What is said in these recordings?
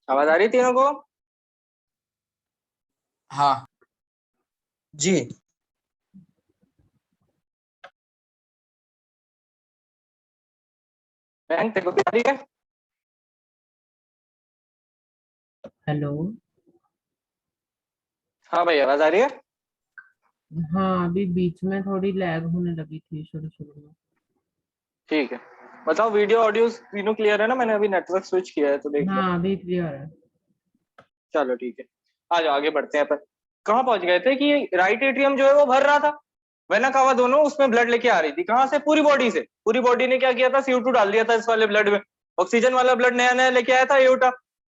आवाज आ रही है तीनों को? हाँ जी। बैंक तेरे को भी आ रही है? हेलो। हाँ भाई, आवाज आ रही है? हाँ, अभी बीच में थोड़ी लैग होने लगी थी शुरू शुरू में। ठीक है, बताओ वीडियो ऑडियो तीनों क्लियर है ना? मैंने अभी नेटवर्क स्विच किया है तो देख लो। हाँ, अभी क्लियर है। चलो ठीक है, आ जाओ आगे बढ़ते हैं। अपन कहाँ पहुंच गए थे कि राइट एट्रियम जो है वो भर रहा था, वेना कावा दोनों उसमें ब्लड लेके आ रही थी। कहाँ से? पूरी बॉडी से। पूरी बॉडी ने क्या किया था? CO2 डाल दिया था इस वाले ब्लड में। ऑक्सीजन वाला ब्लड नया नया लेके आया था एओर्टा।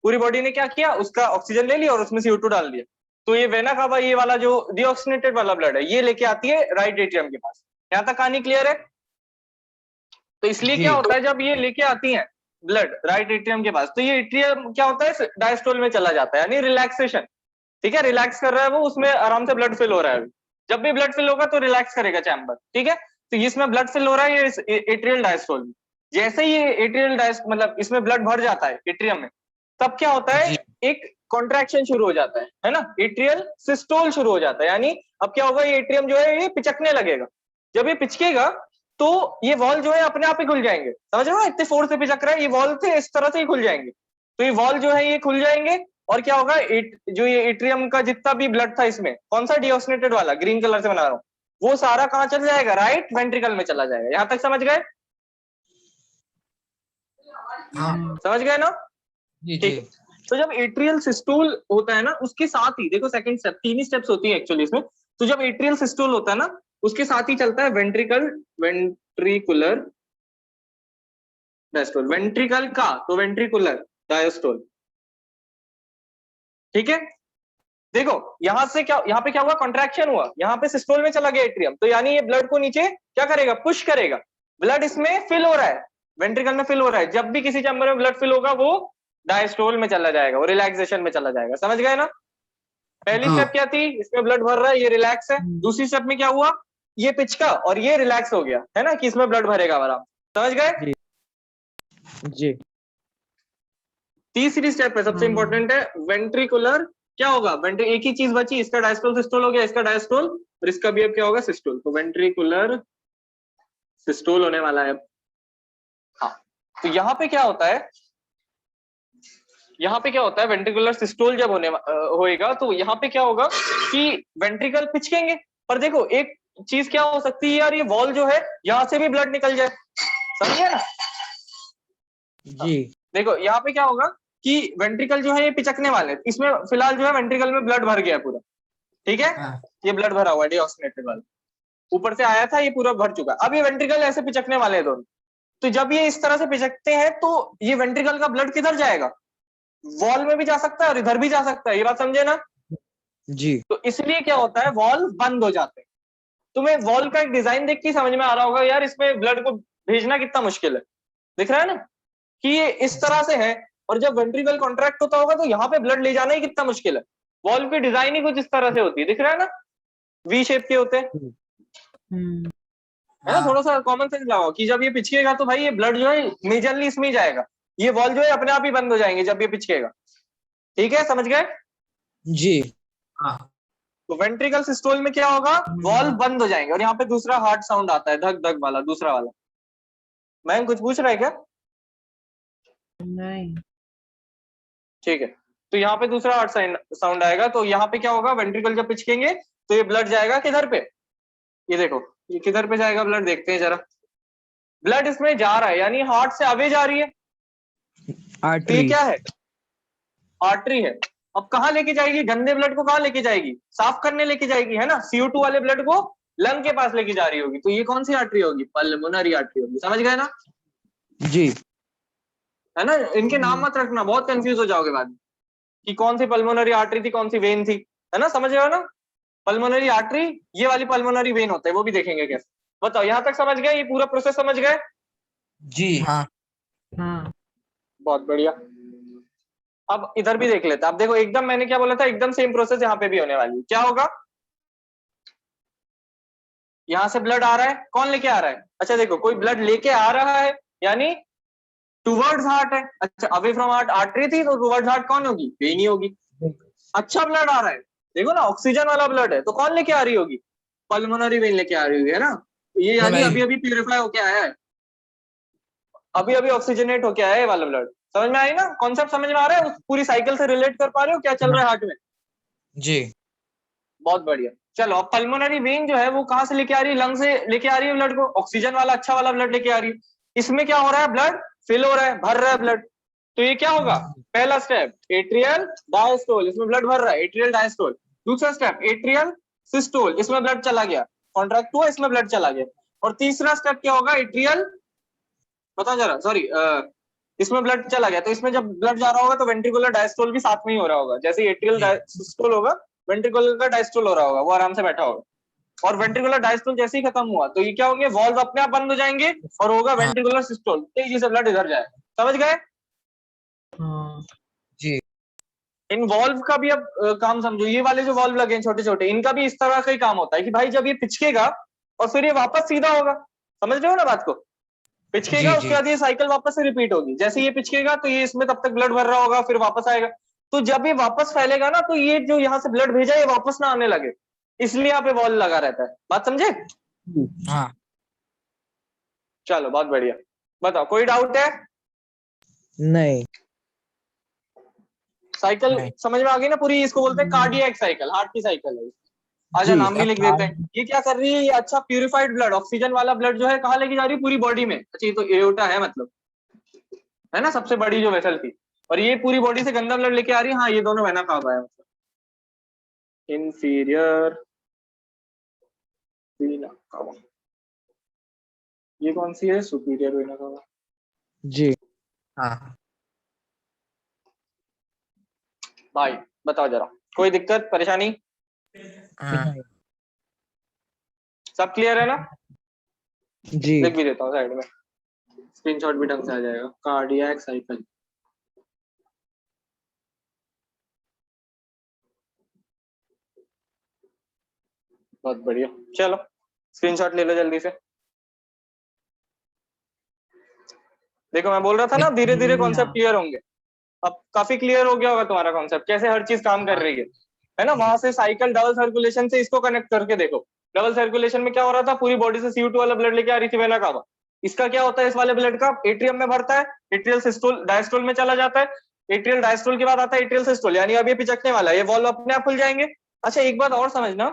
पूरी बॉडी ने क्या किया? उसका ऑक्सीजन ले लिया और उसमें CO2 डाल दिया। तो ये वेना कावा, ये वाला जो डीऑक्सीनेटेड वाला ब्लड है, ये लेके आती है राइट एट्रियम के पास। यहाँ तक कहानी क्लियर है? तो इसलिए जी। क्या होता है, जब ये लेके आती हैं ब्लड राइट एट्रियम के पास, तो ये एट्रियम क्या होता है? डायस्टोल में चला जाता है, यानी रिलैक्सेशन। ठीक है, रिलैक्स कर रहा है वो, उसमें आराम से ब्लड फिल हो रहा है। जब भी ब्लड फिल होगा तो रिलैक्स करेगा चैम्बर। ठीक है, तो इसमें ब्लड फिल हो रहा है ये एट्रियल डायस्टोल में। जैसे ही ये एट्रियल डायस्ट मतलब इसमें ब्लड भर जाता है एट्रियम में, तब क्या होता है? जी। एक कॉन्ट्रैक्शन शुरू हो जाता है ना? एट्रियल सिस्टोल शुरू हो जाता है। यानी अब क्या होगा? ये एट्रियम जो है ये पिचकने लगेगा। जब ये पिचकेगा तो ये वॉल जो है अपने आप ही खुल जाएंगे। समझ रहे हो? इतने फोर्स से पिचक रहा है, ये वॉल थे इस तरह से ही खुल जाएंगे। तो ये वॉल जो है ये खुल जाएंगे और क्या होगा? जो ये एट्रियम का जितना भी ब्लड था इसमें, कौन सा डीऑक्सीनेटेड वाला ग्रीन कलर से बना रहा हूँ, वो सारा कहाँ चल जाएगा? राइट वेंट्रिकल में चला जाएगा। यहां तक समझ गए? हाँ समझ गए ना? जी ठीक जी। है। तो जब एट्रियल सिस्टूल होता है ना, उसके साथ ही देखो सेकंड स्टेप, तीन ही स्टेप्स होती है एक्चुअली इसमें। तो जब एट्रियल सिस्टूल होता है ना, उसके साथ ही चलता है वेंट्रिकुलर डायस्टोल। वेंट्रिकल का तो वेंट्रिकुलर डायस्टोल। ठीक है, देखो यहां से क्या, यहाँ पे क्या हुआ? कॉन्ट्रैक्शन हुआ, यहाँ पे सिस्टोल में चला गया एट्रियम, तो यानी ये ब्लड को नीचे क्या करेगा? पुश करेगा। ब्लड इसमें फिल हो रहा है, वेंट्रिकल में फिल हो रहा है। जब भी किसी चैम्बर में ब्लड फिल होगा वो डायस्टोल में चला जाएगा, वो रिलैक्सेशन में चला जाएगा। समझ गए ना? पहली हाँ। स्टेप क्या थी? इसमें ब्लड भर रहा है, ये रिलैक्स है। दूसरी स्टेप में क्या हुआ? ये पिचका और ये रिलैक्स हो गया, है ना, कि इसमें ब्लड भरेगा आराम। समझ गए? जी। तीसरी स्टेप है, सबसे इंपॉर्टेंट है, वेंट्रिकुलर। क्या होगा? एक ही चीज बची, इसका डायस्टोल सिस्टोल हो गया, इसका डायस्टोल, और इसका भी अब क्या होगा? सिस्टोल। तो वेंट्रिकुलर सिस्टोल होने वाला है। हाँ, तो यहाँ पे क्या होता है? यहाँ पे क्या होता है? वेंट्रिकुलर सिस्टोल जब होएगा तो यहाँ पे क्या होगा कि वेंट्रिकल पिचकेंगे। पर देखो एक चीज क्या हो सकती है यार, ये वॉल जो है यहाँ से भी ब्लड निकल जाए। समझे ना? जी। देखो यहाँ पे क्या होगा कि वेंट्रिकल जो है ये पिचकने वाले हैं। इसमें फिलहाल जो है वेंट्रिकल में ब्लड भर गया है पूरा। ठीक है, हाँ। ये ब्लड भरा हुआ है डीऑक्सीनेटेड वाला, ऊपर से आया था, ये पूरा भर चुका है। अब ये वेंट्रिकल ऐसे पिचकने वाले हैं दोनों। तो जब ये इस तरह से पिचकते हैं तो ये वेंट्रिकल का ब्लड किधर जाएगा? वॉल में भी जा सकता है और इधर भी जा सकता है। ये बात समझे ना? जी। तो इसलिए क्या होता है? वॉल बंद हो जाते हैं। तुम्हें वॉल का एक डिजाइन देख के समझ में आ रहा होगा यार, इसमें ब्लड को भेजना कितना मुश्किल है। दिख रहा है ना कि ये इस तरह से है, और जब वेंट्रिकल कॉन्ट्रैक्ट होता होगा तो यहाँ पे ब्लड ले जाना ही कितना मुश्किल है। वॉल्व की डिजाइन ही कुछ इस तरह से होती है, दिख रहा है ना? वी शेप के होते हैं, है ना? थोड़ा सा कॉमन सेंस लगाओ कि जब ये पिचकेगा तो भाई ये ब्लड जो है मेजरली इसमें ही जाएगा। ये वॉल जो है अपने आप ही बंद हो जाएंगे जब ये पिचकेगा। ठीक है, समझ गए? जी। हाँ। तो वेंट्रिकल सिस्टोल में क्या होगा? वॉल्व बंद हो जाएंगे और यहाँ पे दूसरा हार्ट साउंड आता है, धक धक वाला, दूसरा वाला। मैम कुछ पूछ रहा है क्या? नहीं। ठीक है, तो यहाँ पे दूसरा हार्ट साउंड आएगा। तो यहाँ पे क्या होगा? वेंट्रिकल जब पिचकेंगे तो ये ब्लड जाएगा किधर पे? ये देखो, ये किधर पे जाएगा ब्लड? देखते हैं जरा। ब्लड इसमें जा रहा है, यानी हार्ट से अवे जा रही है। तो ये आर्टरी। क्या है? आर्टरी है। अब कहाँ लेके जाएगी? गंदे ब्लड को कहाँ लेके जाएगी? साफ करने लेके जाएगी, है ना? CO2 वाले ब्लड को लंग के पास लेके जा रही होगी। तो ये कौन सी आर्टरी होगी? पल्मोनरी आर्टरी होगी। समझ गए ना? जी। है ना? इनके नाम मत रखना, बहुत कंफ्यूज हो जाओगे बाद में कि कौन सी पल्मोनरी आर्टरी थी, कौन सी वेन थी। है ना? समझ रहे हो ना? पल्मोनरी आर्टरी, ये वाली पल्मोनरी वेन होता है, वो भी देखेंगे कैसे। बताओ यहां तक समझ गए? ये पूरा प्रोसेस समझ गए? जी। हाँ। हाँ। बहुत बढ़िया। अब इधर भी देख लेते हैं। अब देखो एकदम, मैंने क्या बोला था, एकदम सेम प्रोसेस यहाँ पे भी होने वाली है। क्या होगा? यहां से ब्लड आ रहा है, कौन लेके आ रहा है? अच्छा देखो, कोई ब्लड लेके आ रहा है, यानी टूवर्ड्स हार्ट है, अच्छा अवे फ्रॉम हार्ट आर्टरी थी, तो टूवर्ड्स हार्ट कौन होगी? वेन ही होगी। अच्छा ब्लड आ रहा है, देखो ना ऑक्सीजन वाला ब्लड है, तो कौन लेके आ रही होगी? पल्मोनरी वेन लेके आ रही होगी, है ना। ये यानी अभी अभी प्यूरिफाई होके आया है, अभी अभी ऑक्सीजनेट होके आया है ये वाला ब्लड। समझ में आई ना, कॉन्सेप्ट समझ में आ रहा है? उस पूरी साइकिल से रिलेट कर पा रहे हो क्या चल रहा है हार्ट में? जी। बहुत बढ़िया। चलो अब पल्मोनरी वेन जो है वो कहाँ से लेके आ रही है? लंग से लेके आ रही है ब्लड को, ऑक्सीजन वाला अच्छा वाला ब्लड लेके आ रही है। इसमें क्या हो रहा है? ब्लड फिल हो रहा है, भर रहा है ब्लड। तो ये क्या होगा? पहला स्टेप एट्रियल डायस्टोल, इसमें ब्लड भर रहा है, एट्रियल डायस्टोल। दूसरा स्टेप एट्रियल सिस्टोल, इसमें ब्लड चला गया, कॉन्ट्रैक्ट हुआ, इसमें ब्लड चला गया। और तीसरा स्टेप क्या होगा? एट्रियल, बताओ जरा, सॉरी, इसमें ब्लड चला गया, तो इसमें जब ब्लड जा रहा होगा तो वेंट्रिकुलर डायस्टोल भी साथ में ही हो रहा होगा। जैसे एट्रियल सिस्टोल होगा, वेंट्रिकुलर का डायस्टोल हो रहा होगा, वो आराम से बैठा होगा। और वेंट्रिकुलर डायस्टोल जैसे ही खत्म हुआ तो ये क्या होंगे? वॉल्व अपने आप बंद हो जाएंगे और होगा वेंट्रिकुलर सिस्टोल, तेजी से ब्लड इधर जाएगा। समझ गए? जी। इन वॉल्व का भी अब काम समझो। ये वाले जो वॉल्व लगे हैं छोटे छोटे, इनका भी इस तरह का ही काम होता है कि भाई जब ये पिचकेगा और फिर ये वापस सीधा होगा। समझ रहे हो ना बात को? पिचकेगा, उसके बाद ये साइकिल वापस से रिपीट होगी। जैसे ये पिचकेगा तो ये इसमें तब तक ब्लड भर रहा होगा, फिर वापस आएगा। तो जब ये वापस फैलेगा ना, तो ये जो यहाँ से ब्लड भेजा ये वापस ना आने लगे, इसलिए यहाँ पे वॉल्व लगा रहता है। बात समझे? हाँ। चलो बहुत बढ़िया। बताओ कोई डाउट है? नहीं। साइकिल समझ में आ गई ना पूरी? इसको बोलते हैं कार्डियक साइकिल, हार्ट की साइकिल है। आजा नाम भी लिख देते हैं। ये क्या कर रही है? ये अच्छा प्यूरिफाइड ब्लड, ऑक्सीजन वाला ब्लड जो है कहाँ लेके जा रही है? पूरी बॉडी में। अच्छा ये तो एओर्टा है, मतलब है ना सबसे बड़ी जो वेसल थी, और ये पूरी बॉडी से गंदा ब्लड लेके आ रही है। हाँ ये दोनों वेना कावा है, मतलब इंफीरियर वेना कावा। ये कौन सी है? Superior vena cava. जी। हाँ। भाई बताओ जरा, कोई दिक्कत परेशानी? सब क्लियर है ना? जी। लिख भी देता हूँ साइड में, स्क्रीनशॉट भी ढंग से आ जाएगा। कार्डियक साइकिल, बहुत बढ़िया। चलो स्क्रीनशॉट ले लो जल्दी से। देखो मैं बोल रहा था ना धीरे धीरे कॉन्सेप्ट क्लियर होंगे। अब काफी क्लियर हो गया होगा तुम्हारा कॉन्सेप्ट, कैसे हर चीज काम कर रही है ना। वहां से साइकिल डबल सर्कुलेशन से इसको कनेक्ट करके देखो। डबल सर्कुलेशन में क्या हो रहा था? पूरी बॉडी से CO2 वाला ब्लड लेके आ रही थी वेना कावा। इसका क्या होता है? इस वाले ब्लड का एट्रियम में भरता है, एट्रियल सिस्टोल डायस्टोल में चला जाता है। एट्रियल डायस्टोल के बाद आता है एट्रियल सिस्टोल, यानी अब ये पिचकने वाला है, ये वॉल्व अपने आप खुल जाएंगे। अच्छा एक बात और समझना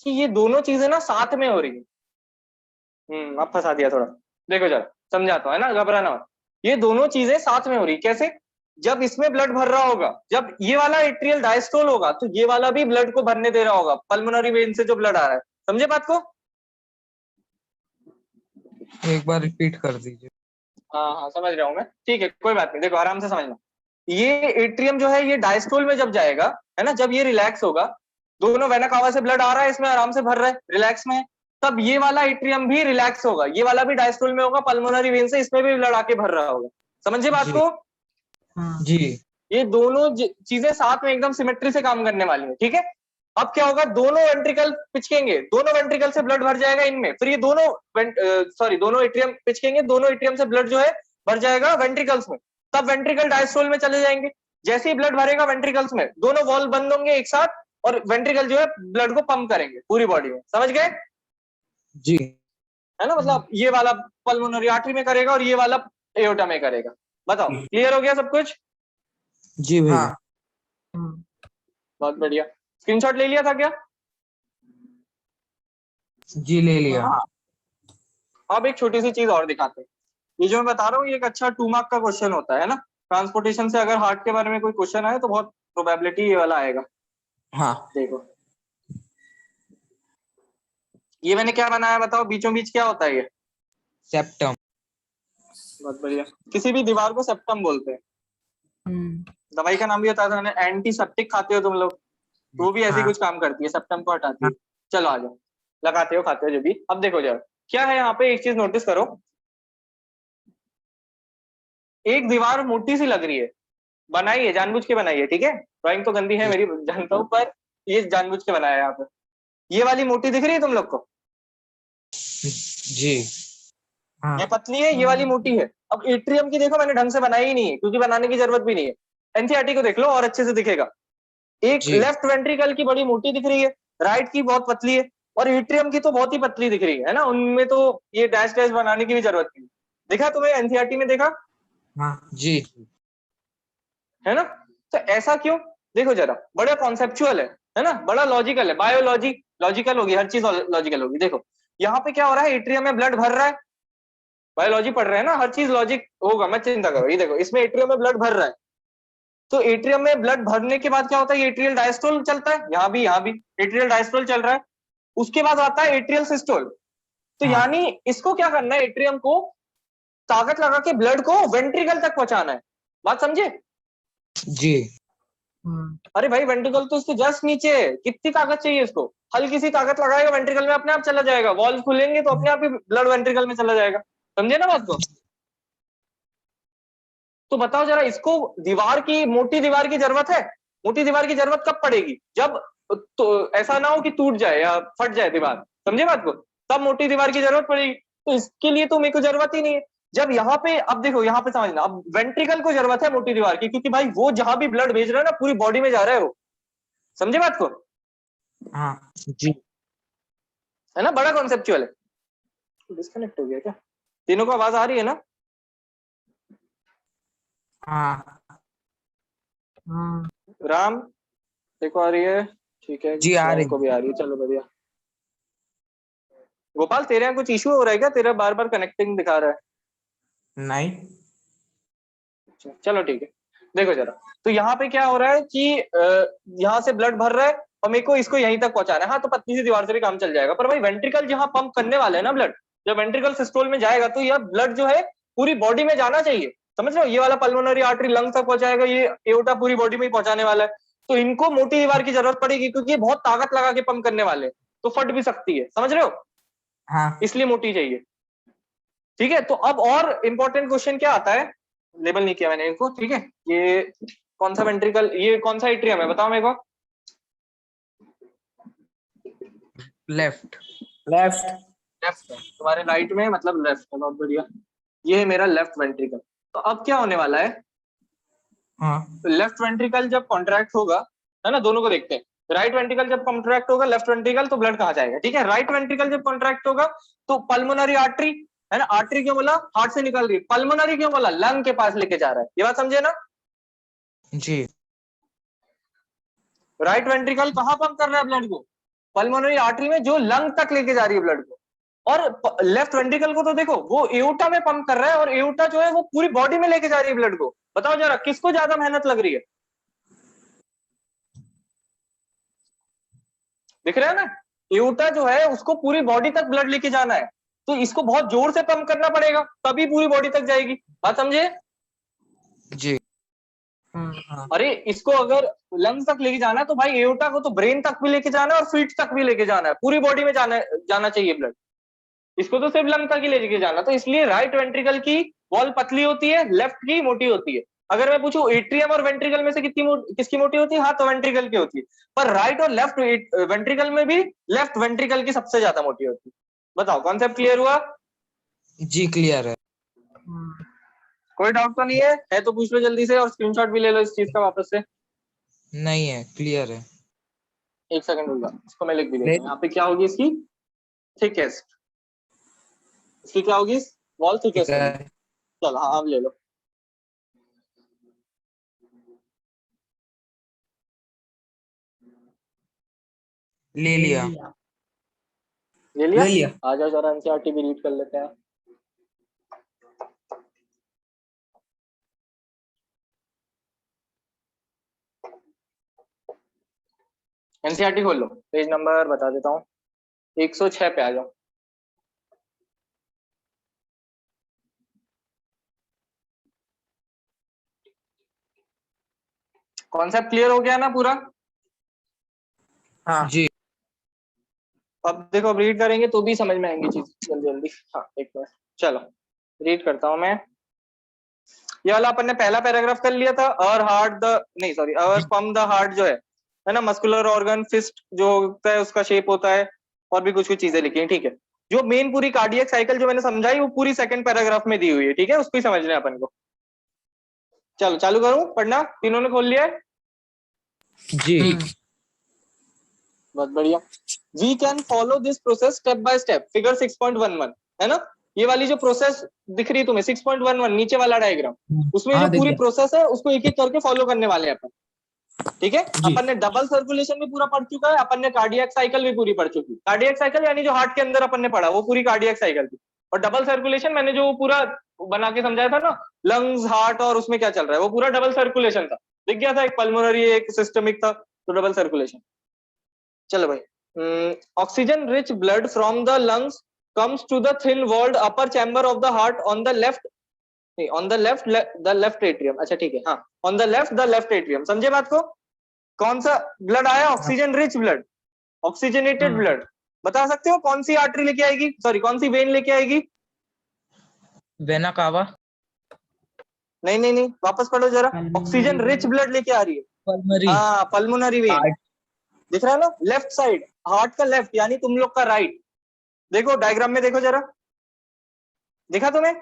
कि ये दोनों चीजें ना साथ में हो रही है। अब फंसा दिया थोड़ा, देखो जरा समझाता हूँ, है ना, घबराना मत। ये दोनों चीजें साथ में हो रही, कैसे? जब इसमें ब्लड भर रहा होगा, जब ये वाला एट्रियल डायस्टोल होगा, तो ये वाला भी ब्लड को भरने दे रहा होगा, पल्मोनरी वेन से जो ब्लड आ रहा है। समझे बात को? एक बार रिपीट कर दीजिए। हाँ हाँ समझ रहा हूँ मैं, ठीक है कोई बात नहीं। देखो आराम से समझना, ये एट्रियम जो है ये डायस्टोल में जब जाएगा, है ना, जब ये रिलैक्स होगा, दोनों वेना कावा से ब्लड आ रहा है, इसमें आराम से भर रहा है, रिलैक्स में है, तब ये वाला एट्रियम भी रिलैक्स होगा, ये वाला भी डायस्टोल में होगा, पल्मोनरी वेन से इसमें भी ब्लड आके भर रहा होगा। समझे बात को? जी। ये दोनों चीजें साथ में एकदम सिमेट्री से काम करने वाली है, ठीक है। अब क्या होगा? दोनों वेंट्रिकल पिचकेंगे, दोनों वेंट्रिकल से ब्लड भर जाएगा इनमें, फिर ये दोनों दोनों एट्रियम पिचकेंगे, दोनों एट्रियम से ब्लड जो है भर जाएगा वेंट्रिकल्स में, तब वेंट्रिकल डायस्टोल में चले जाएंगे। जैसे ही ब्लड भरेगा वेंट्रिकल्स में, दोनों वॉल्व बंद होंगे एक साथ, और वेंट्रिकल जो है ब्लड को पंप करेंगे पूरी बॉडी में। समझ गए? जी। है ना, मतलब ये वाला पल्मोनरी आर्टरी में करेगा और ये वाला एओर्टा में करेगा। बताओ क्लियर हो गया सब कुछ? जी भैया। बहुत बढ़िया। स्क्रीनशॉट ले लिया था क्या? जी ले लिया। अब एक छोटी सी चीज और दिखाते हैं। ये जो मैं बता रहा हूँ ये एक अच्छा 2 मार्क का क्वेश्चन होता है ना। ट्रांसपोर्टेशन से अगर हार्ट के बारे में कोई क्वेश्चन आए तो बहुत प्रोबेबिलिटी ये वाला आएगा। हाँ। देखो ये मैंने क्या बनाया बताओ, बीचों बीच क्या होता है ये? सेप्टम। बहुत बढ़िया। किसी भी दीवार को सेप्टम बोलते हैं। दवाई का नाम भी बता दो, एंटीसेप्टिक खाते हो तुम लोग, तो वो भी ऐसे ही कुछ काम करती है, सेप्टम को हटाती है। चलो आ जाओ, लगाते हो खाते हो जो भी। अब देखो जरा क्या है यहाँ पे, एक चीज नोटिस करो। एक दीवार मोटी सी लग रही है, बनाई है, जानबूझ के बनाई है, ठीक है। ड्राइंग तो गंदी है मेरी जानता हूँ, पर ये जानबूझ के बनाया है यहाँ पे। ये वाली मोटी दिख रही है तुम लोग को? जी। हाँ। ये पतली है, ये वाली मोटी है। अब एट्रियम की देखो मैंने ढंग से बनाई ही नहीं है, क्योंकि बनाने की जरूरत भी नहीं है। एनसीईआरटी को देख लो और अच्छे से दिखेगा। एक जी। लेफ्ट वेंट्रिकल की बड़ी मोटी दिख रही है, राइट की बहुत पतली है, और एट्रियम की तो बहुत ही पतली दिख रही है ना, उनमें तो ये डैश डैश बनाने की भी जरूरत नहीं। देखा तुम्हें एनसीईआरटी में, देखा हाँ जी। है ना? तो ऐसा क्यों? देखो जरा, बड़ा कॉन्सेप्चुअल है ना, बड़ा लॉजिकल है। बायोलॉजी लॉजिकल होगी, हर चीज लॉजिकल होगी। देखो यहाँ पे क्या हो रहा है, एट्रियम में ब्लड भर रहा है, बायोलॉजी पढ़ रहे हैं ना, हर चीज लॉजिक होगा, मत चिंता करो। ये देखो इसमें एट्रियम में ब्लड भर रहा है, तो एट्रियम में ब्लड भरने के बाद क्या होता है, एट्रियल डायस्टोल चलता है, यहाँ भी एट्रियल डायस्टोल चल रहा है। उसके बाद आता है एट्रियल सिस्टोल। तो हाँ। यानी इसको क्या करना है, एट्रियम को ताकत लगा के ब्लड को वेंट्रिकल तक पहुंचाना है। बात समझे? जी। अरे भाई वेंट्रिकल तो इसके जस्ट नीचे है, कितनी ताकत चाहिए इसको? हल्की सी ताकत लगाएगा वेंट्रिकल में, अपने आप चला जाएगा। वॉल्व खुलेंगे तो अपने आप ही ब्लड वेंट्रिकल में चला जाएगा। समझे ना बात को? तो बताओ जरा, इसको दीवार की, मोटी दीवार की जरूरत है? मोटी दीवार की जरूरत कब पड़ेगी? जब तो ऐसा ना हो कि टूट जाए या फट जाए दीवार, समझे बात को? तब मोटी दीवार की जरूरत पड़ेगी। तो इसके लिए तो मेरे को जरूरत ही नहीं है। जब यहाँ पे, अब देखो यहाँ पे समझना, अब वेंट्रिकल को जरूरत है मोटी दीवार की, क्योंकि भाई वो जहां भी ब्लड भेज रहा है ना, पूरी बॉडी में जा रहा है वो। समझे बात को? हाँ जी। है ना, बड़ा कॉन्सेप्चुअल है। डिस्कनेक्ट हो गया क्या? तीनों को आवाज आ रही है ना? हाँ हाँ राम देखो आ रही है, ठीक है, जी, आ शिवम रही को भी आ रही है, चलो बढ़िया। गोपाल तेरे यहाँ कुछ इशू हो रहा है क्या? तेरा बार बार कनेक्टिंग दिखा रहा है। नहीं। चलो ठीक है। देखो जरा, तो यहाँ पे क्या हो रहा है कि यहाँ से ब्लड भर रहा है और मेरे को इसको यहीं तक पहुंचाना है। हाँ, तो पतली सी दीवार से भी काम चल जाएगा, पर भाई वेंट्रिकल जहाँ पंप करने वाला है ना ब्लड, जब वेंट्रिकल सिस्टोल में जाएगा तो यह ब्लड जो है पूरी बॉडी में जाना चाहिए। समझ रहे हो? ये वाला पल्मोनरी आर्टरी लंग तक पहुंचाएगा, ये एओर्टा पूरी बॉडी में ही पहुंचाने वाला है। तो इनको मोटी दीवार की जरूरत पड़ेगी, क्योंकि ये बहुत ताकत लगा के पंप करने वाले हैं, तो फट भी सकती है। समझ रहे हो? हाँ इसलिए मोटी चाहिए। ठीक है, तो अब और इंपॉर्टेंट क्वेश्चन क्या आता है, लेबल नहीं किया मैंने इनको, ठीक है। ये कौन सा वेंट्रिकल, ये कौन सा एट्रियम है, बताओ मेरे को। लेफ्ट। लेफ्ट। लेफ्ट है तुम्हारे राइट में, मतलब लेफ्ट है, बहुत बढ़िया। ये है मेरा लेफ्ट वेंट्रिकल। तो अब क्या होने वाला है, हाँ लेफ्ट वेंट्रिकल जब कॉन्ट्रैक्ट होगा, है ना, दोनों को देखते हैं। राइट वेंट्रिकल जब कॉन्ट्रैक्ट होगा, लेफ्ट वेंट्रिकल, तो ब्लड कहाँ जाएगा? ठीक है, राइट वेंट्रिकल जब कॉन्ट्रैक्ट होगा तो पल्मोनरी आर्टरी, है ना, आर्टरी क्यों बोला, हार्ट से निकल रही है, पल्मोनरी क्यों बोला, लंग के पास लेके जा रहा है। ये बात समझे ना? जी। राइट वेंट्रिकल कहाँ पंप कर रहा है ब्लड को? पल्मोनरी आर्टरी में, जो लंग तक लेके जा रही है ब्लड को। और लेफ्ट वेंट्रिकल को तो देखो, वो एओर्टा में पंप कर रहा है, और एओर्टा जो है वो पूरी बॉडी में लेके जा रही है ब्लड को। बताओ जरा, किसको ज्यादा मेहनत लग रही है? दिख रहा है ना? एओर्टा जो है उसको पूरी बॉडी तक ब्लड लेके जाना है, तो इसको बहुत जोर से पंप करना पड़ेगा, तभी पूरी बॉडी तक जाएगी। बात समझे? जी। हाँ अरे इसको अगर लंग्स तक लेके जाना है, तो भाई एओर्टा को तो ब्रेन तक भी लेके जाना है और फीट तक भी लेके जाना है, पूरी बॉडी में जाना चाहिए ब्लड। इसको तो सिर्फ लंग तक ही लेके जाना। तो इसलिए राइट वेंट्रिकल की वॉल पतली होती है, लेफ्ट की मोटी होती है। अगर मैं पूछूं एट्रियम और वेंट्रिकल में से किसकी मोटी होती है, हाँ तो वेंट्रिकल की होती है। पर राइट और लेफ्ट वेंट्रिकल में भी लेफ्ट वेंट्रिकल की सबसे ज्यादा मोटी होती है। बताओ, कॉन्सेप्ट क्लियर हुआ? जी क्लियर है। हाँ कोई डाउट तो नहीं है तो पूछ लो जल्दी से, और स्क्रीनशॉट भी ले लो इस चीज का वापस से। नहीं है, क्लियर है। एक सेकंड होगा, इसको मैं लिख भी देता ले हूँ। यहाँ पे क्या होगी इसकी थिकेस्ट, इसकी क्या होगी, वॉल ठीक थिकेस्ट होगी। है। चलो हाँ, अब ले लो। ले लिया। ले लिया? ले लिया। आ जाओ जरा, एनसीईआरटी भी रीड कर लेते हैं। एनसीईआरटी खोल लो, पेज नंबर बता देता हूँ, 106 पे आ जाओ। कॉन्सेप्ट क्लियर हो गया ना पूरा? हाँ जी। अब देखो, अब रीड करेंगे तो भी समझ में आएंगी चीज जल्दी जल्दी। हाँ एक मिनट, चलो रीड करता हूँ मैं। ये वाला अपन ने पहला पैराग्राफ कर लिया था, और हार्ट द, नहीं सॉरी, और पंप द हार्ट जो है ना, मस्कुलर ऑर्गन, फिस्ट जो होता है उसका शेप होता है, और भी कुछ कुछ चीजें लिखी हैं, ठीक है। जो मेन पूरी कार्डियक साइकिल जो मैंने समझाई वो पूरी सेकंड पैराग्राफ में दी हुई है, ठीक है, उसको ही समझना है अपन को। चलो चालू करूं पढ़ना, तीनों ने खोल लिया है? जी बहुत बढ़िया। We can follow this process step by step, figure 6.11 है ना, ये वाली जो प्रोसेस दिख रही है तुम्हें 6.11 नीचे वाला डायग्राम, उसमें हाँ, जो दिख पूरी गया। प्रोसेस है उसको एक एक करके फॉलो करने वाले हैं अपन, ठीक है। जी। अपन ने डबल सर्कुलेशन भी पूरा पढ़ चुका है, अपन ने कार्डियक साइकिल भी पूरी पढ़ चुकी। कार्डियक साइकिल यानी जो हार्ट के अंदर अपन ने पढ़ा वो पूरी कार्डियक साइकिल थी, और डबल सर्कुलेशन मैंने जो पूरा बना के समझाया था ना, लंग्स हार्ट और उसमें क्या चल रहा है, वो पूरा डबल सर्कुलेशन था, दिख गया था, एक पल्मोनरी एक सिस्टमिक था, तो डबल सर्कुलेशन। चलो भाई, oxygen rich blood from the lungs comes to the thin walled upper chamber of the heart on the left, नहीं on the left the left atrium, अच्छा ठीक है, हाँ on the left the left atrium, समझे बात को। कौन सा ब्लड आया? Oxygen rich blood, oxygenated blood. बता सकते हो कौन सी आर्टरी लेके आएगी, सॉरी कौन सी वेन लेके आएगी? Vena cava. नहीं नहीं नहीं, वापस पढ़ो जरा। ऑक्सीजन रिच ब्लड लेके आ रही है, पल्मरी। हाँ पल्मोनरी वेन, दिख रहा है ना, लेफ्ट साइड, हार्ट का लेफ्ट यानी तुम लोग का राइट। देखो डायग्राम में देखो जरा, दिखा तुम्हें?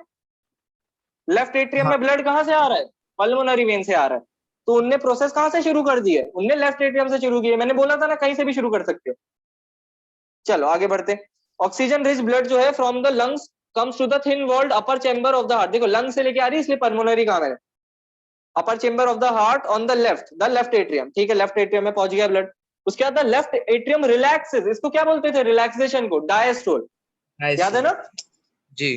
लेफ्ट एट्रियम में ब्लड कहां से आ रहा है? पल्मोनरी वेन से आ रहा है। तो उनने प्रोसेस कहां से शुरू कर दी है? उनने लेफ्ट एट्रियम से शुरू की है। मैंने बोला था ना कहीं से भी शुरू कर सकते हो। चलो आगे बढ़ते। ऑक्सीजन रिच ब्लड जो है from the lungs comes to the thin walled upper chamber of the heart, देखो लंग से लेके आ रही है इसलिए पल्मोनरी कहा है, upper chamber of the heart on the left atrium, ठीक है, लेफ्ट एट्रियम में पहुंच गया ब्लड। उसके बाद द लेफ्ट एट्रियम रिलैक्सेस, इसको क्या बोलते थे रिलैक्सेशन को? डायस्टोल, याद है ना? जी।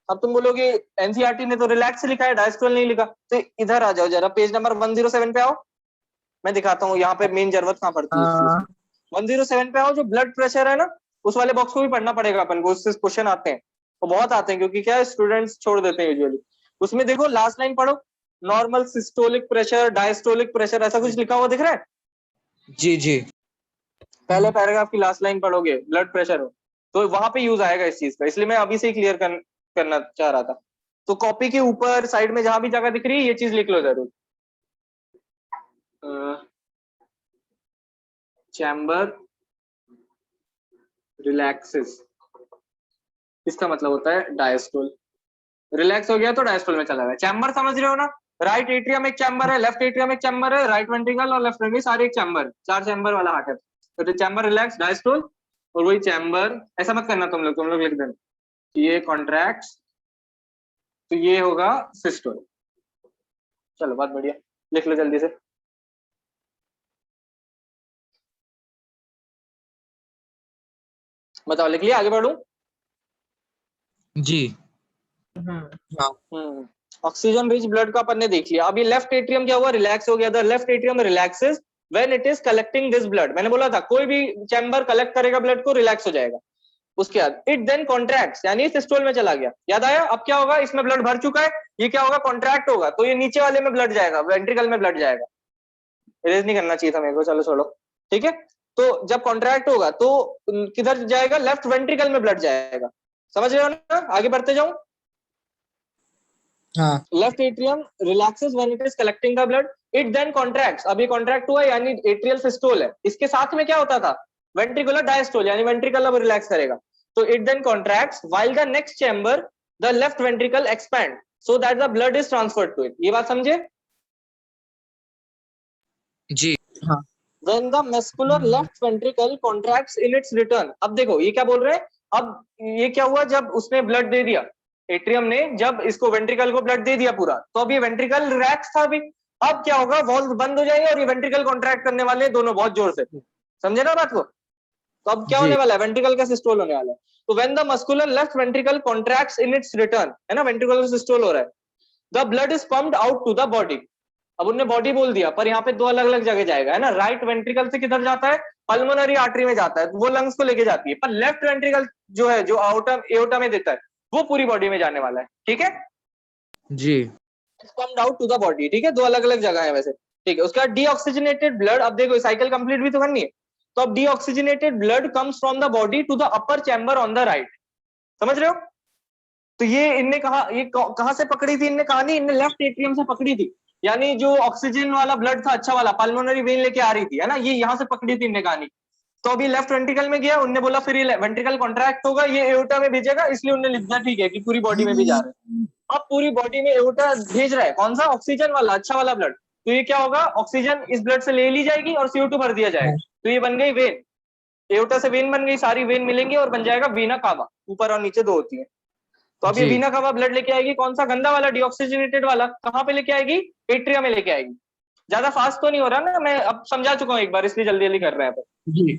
अब तुम बोलोगे एनसीईआरटी ने तो रिलैक्स लिखा है, डायस्टोल नहीं लिखा। तो इधर आ जाओ जरा, पेज नंबर 107 पे आओ, मैं दिखाता हूँ यहाँ पे मेन जरूरत कहाँ पड़ती है इस चीज की। 107 पे आओ, जो ब्लड प्रेशर है ना उस वाले बॉक्स को भी पढ़ना पड़ेगा अपन को, उससे क्वेश्चन आते हैं, वो बहुत आते हैं क्योंकि क्या है स्टूडेंट्स छोड़ देते हैं यूजुअली। उसमें देखो लास्ट लाइन पढ़ो, normal systolic pressure, diastolic pressure, ऐसा कुछ लिखा हुआ दिख रहा है? जी जी। पहले पैराग्राफ की लास्ट लाइन पढ़ोगे ब्लड प्रेशर हो तो वहां पे यूज आएगा इस चीज का, इसलिए मैं अभी से ही क्लियर करना चाह रहा था। तो कॉपी के ऊपर साइड में जहां भी जगह दिख रही है ये चीज लिख लो जरूर। चैम्बर रिलैक्सेस, इसका मतलब होता है डायस्टोल। रिलैक्स हो गया तो डायस्टोल में चला गया। चैम्बर समझ रहे हो ना? राइट एट्रियम एक चैम्बर है, लेफ्ट एट्रियम एक चैम्बर है, राइट वेंट्रिकल और लेफ्ट वेंट्रिकल सारे एक चैम्बर, 4 चैम्बर वाला हार्ट है। तो चैम्बर रिलैक्स डायस्टोल, और वही चैम्बर, ऐसा मत करना तुम लोग लिख देना, ये कॉन्ट्रैक्ट्स तो ये होगा सिस्टोल। चलो बहुत बढ़िया, लिख लो जल्दी से। बताओ लिख लिया, आगे बढ़ूं? जी। ऑक्सीजन रिच ब्लड का अपन ने देख लिया। अब ये लेफ्ट एट्रियम क्या हुआ? रिलैक्स हो गया। The left atrium relaxes when it is collecting this blood, मैंने बोला था कोई भी चैम्बर कलेक्ट करेगा ब्लड को रिलैक्स हो जाएगा। उसके बाद इट देन कॉन्ट्रैक्ट्स यानी सिस्टोल में चला गया। याद आया? अब क्या होगा, इसमें ब्लड भर चुका है, ये क्या होगा कॉन्ट्रैक्ट होगा, तो ये नीचे वाले में ब्लड जाएगा, वेंट्रिकल में ब्लड जाएगा। इरेज नहीं करना चाहिए था मेरे को, चलो छोड़ो, ठीक है। तो जब कॉन्ट्रैक्ट होगा तो किधर जाएगा? लेफ्ट वेंट्रिकल में ब्लड जाएगा। समझ रहे हो ना? आगे बढ़ते जाऊं। हाँ। Left atrium relaxes when it is collecting the blood, it then contracts, अब ये कॉन्ट्रैक्ट हुआ यानी एट्रियल सिस्टोल है। इसके साथ में क्या होता था? वेंट्रिकुलर डायस्टोल, यानी वेंट्रिकल अब रिलैक्स करेगा। तो it then contracts while the next chamber the left ventricle expand so that the blood is transferred to it. ये बात समझे? जी। हाँ। When the muscular left ventricle contracts in its return, अब देखो ये क्या बोल रहे हैं, अब ये क्या हुआ जब उसने ब्लड दे दिया, एट्रियम ने जब इसको वेंट्रिकल को ब्लड दे दिया पूरा, तो अब ये वेंट्रिकल रिलैक्स था अभी। अब क्या होगा, वॉल्व बंद हो जाएंगे और ये वेंट्रिकल कॉन्ट्रैक्ट करने वाले हैं दोनों बहुत जोर से। समझे ना बात को? तो अब क्या होने वाला है, वेंट्रिकल का सिस्टोल होने वाला है। तो when the muscular left ventricle contracts in its return, है ना, वेंट्रिकल सिस्टोल हो रहा है, the blood is pumped out to the body. अब उन्होंने बॉडी बोल दिया पर यहाँ पे दो अलग अलग जगह जाएगा, है ना। राइट वेंट्रिकल से किधर जाता है? पल्मोनरी आर्टरी में जाता है, वो लंग्स को लेके जाती है। पर लेफ्ट वेंट्रिकल जो है, जो आउटर एओर्टा में देता है, वो पूरी बॉडी में जाने वाला है, ठीक है जी। Pumped out to the body, ठीक है। दो अलग अलग जगह है वैसे, ठीक है। उसके बाद डीऑक्सीजनेटेड ब्लड, अब देखो साइकिल कंप्लीट भी तो करनी है। तो अब deoxygenated blood comes from the body to the upper chamber on the right. समझ रहे हो? तो ये इनने कहा, ये कहां से पकड़ी थी इनने कहानी? इनने लेफ्ट एट्रियम से पकड़ी थी, यानी जो ऑक्सीजन वाला ब्लड था अच्छा वाला, पल्मोनरी वेन लेके आ रही थी, है ना, ये यहां से पकड़ी थी इनने कहानी। तो अभी लेफ्ट वेंट्रिकल में गया, उनने बोला फिर ये वेंट्रिकल कॉन्ट्रैक्ट होगा, ये एओर्टा में भेजेगा, इसलिए उन्होंने लिख दिया ठीक है कि पूरी बॉडी में भी जा रहा है। अब पूरी बॉडी में एओर्टा भेज रहा है कौन सा, ऑक्सीजन वाला, अच्छा वाला ब्लड, तो ये क्या होगा, ऑक्सीजन इस ब्लड से ले ली जाएगी और CO2 भर दिया जाएगा, तो ये बन गई वेन, एओर्टा से वेन बन गई, सारी वेन मिलेंगी और बन जाएगा वीना कावा, ऊपर और नीचे दो होती है। तो अब ये जी वीना कावा ब्लड लेके आएगी कौन सा, गंदा वाला, डीऑक्सीजनेटेड वाला, कहाँ पे लेके आएगी, एट्रिया में लेके आएगी। ज्यादा फास्ट तो नहीं हो रहा ना, मैं अब समझा चुका हूँ एक बार, इसलिए जल्दी जल्दी कर रहे हैं। जी